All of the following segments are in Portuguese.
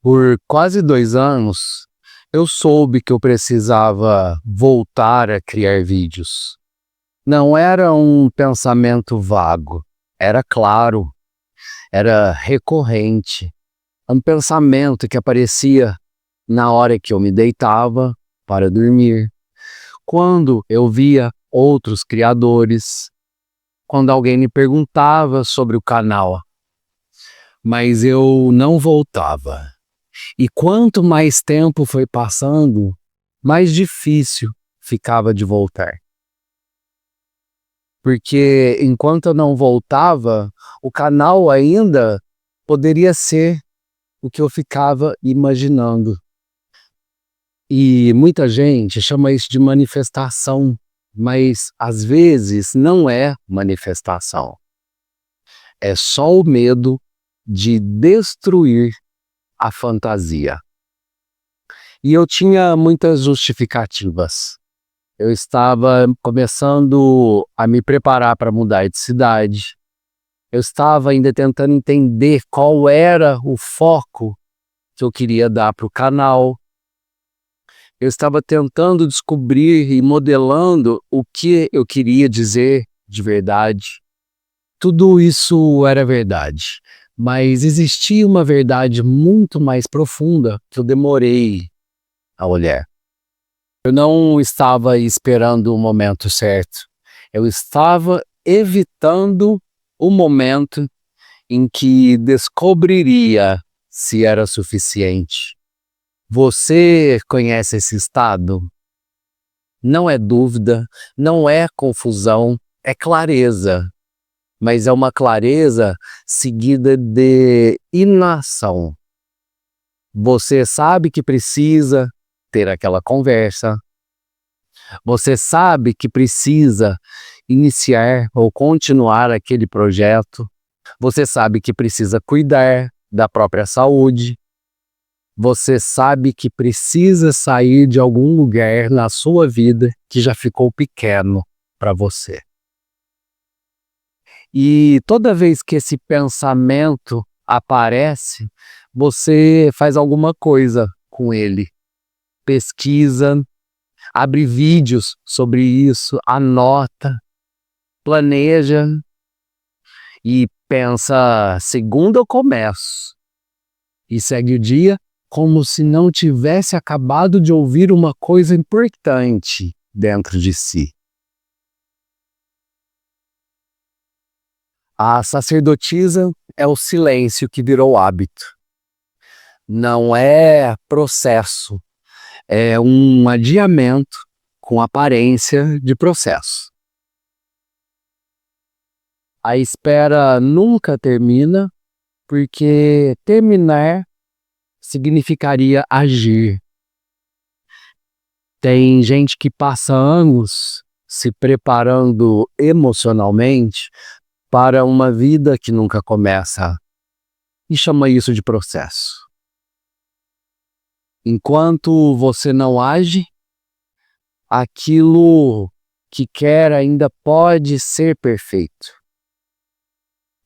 Por quase 2 anos, eu soube que eu precisava voltar a criar vídeos. Não era um pensamento vago, era claro, era recorrente. Um pensamento que aparecia na hora que eu me deitava para dormir, quando eu via outros criadores, quando alguém me perguntava sobre o canal, mas eu não voltava. E quanto mais tempo foi passando, mais difícil ficava de voltar. Porque enquanto eu não voltava, o canal ainda poderia ser o que eu ficava imaginando. E muita gente chama isso de manifestação, mas às vezes não é manifestação. É só o medo de destruir a fantasia. E eu tinha muitas justificativas. Eu estava começando a me preparar para mudar de cidade. Eu estava ainda tentando entender qual era o foco que eu queria dar para o canal. Eu estava tentando descobrir e modelando o que eu queria dizer de verdade. Tudo isso era verdade, mas existia uma verdade muito mais profunda que eu demorei a olhar. Eu não estava esperando o momento certo. Eu estava evitando o momento em que descobriria se era suficiente. Você conhece esse estado? Não é dúvida, não é confusão, é clareza. Mas é uma clareza seguida de inação. Você sabe que precisa ter aquela conversa. Você sabe que precisa iniciar ou continuar aquele projeto. Você sabe que precisa cuidar da própria saúde. Você sabe que precisa sair de algum lugar na sua vida que já ficou pequeno para você. E toda vez que esse pensamento aparece, você faz alguma coisa com ele. Pesquisa, abre vídeos sobre isso, anota, planeja e pensa: segunda eu começo. E segue o dia como se não tivesse acabado de ouvir uma coisa importante dentro de si. A sacerdotisa é o silêncio que virou hábito. Não é processo, é um adiamento com aparência de processo. A espera nunca termina, porque terminar significaria agir. Tem gente que passa anos se preparando emocionalmente para uma vida que nunca começa e chama isso de processo. Enquanto você não age, aquilo que quer ainda pode ser perfeito.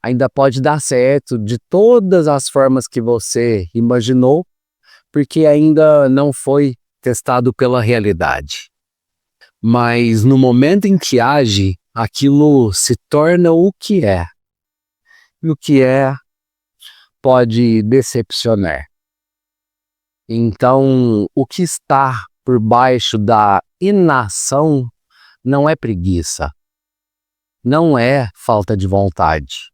Ainda pode dar certo de todas as formas que você imaginou, porque ainda não foi testado pela realidade. Mas no momento em que age, aquilo se torna o que é. E o que é pode decepcionar. Então, o que está por baixo da inação não é preguiça, não é falta de vontade.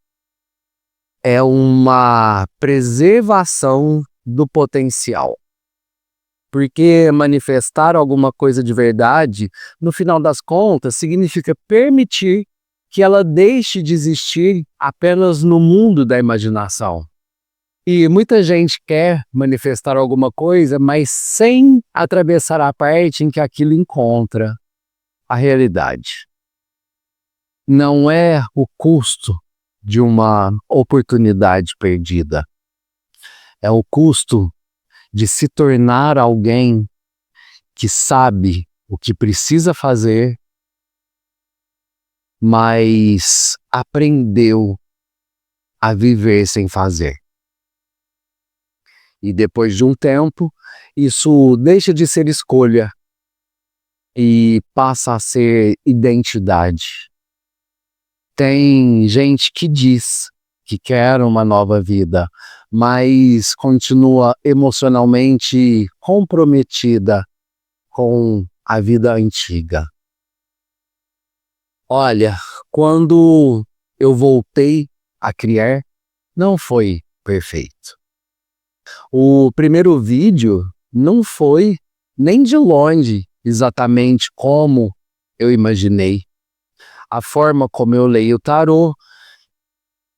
É uma preservação do potencial. Porque manifestar alguma coisa de verdade, no final das contas, significa permitir que ela deixe de existir apenas no mundo da imaginação. E muita gente quer manifestar alguma coisa, mas sem atravessar a parte em que aquilo encontra a realidade. Não é o custo de uma oportunidade perdida. É o custo de se tornar alguém que sabe o que precisa fazer, mas aprendeu a viver sem fazer. E depois de um tempo, isso deixa de ser escolha e passa a ser identidade. Tem gente que diz que quer uma nova vida, mas continua emocionalmente comprometida com a vida antiga. Olha, quando eu voltei a criar, não foi perfeito. O primeiro vídeo não foi nem de longe exatamente como eu imaginei. A forma como eu leio o tarô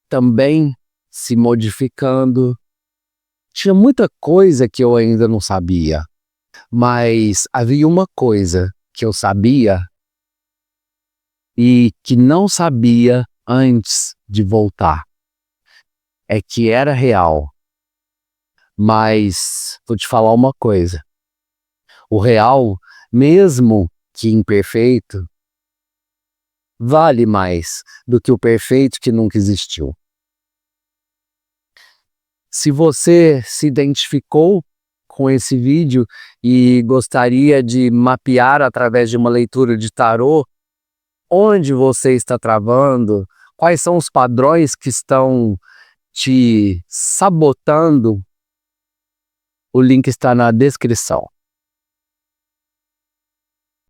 também se modificando. Tinha muita coisa que eu ainda não sabia, mas havia uma coisa que eu sabia e que não sabia antes de voltar. É que era real. Mas vou te falar uma coisa. O real, mesmo que imperfeito, vale mais do que o perfeito que nunca existiu. Se você se identificou com esse vídeo e gostaria de mapear através de uma leitura de tarô onde você está travando, quais são os padrões que estão te sabotando, o link está na descrição.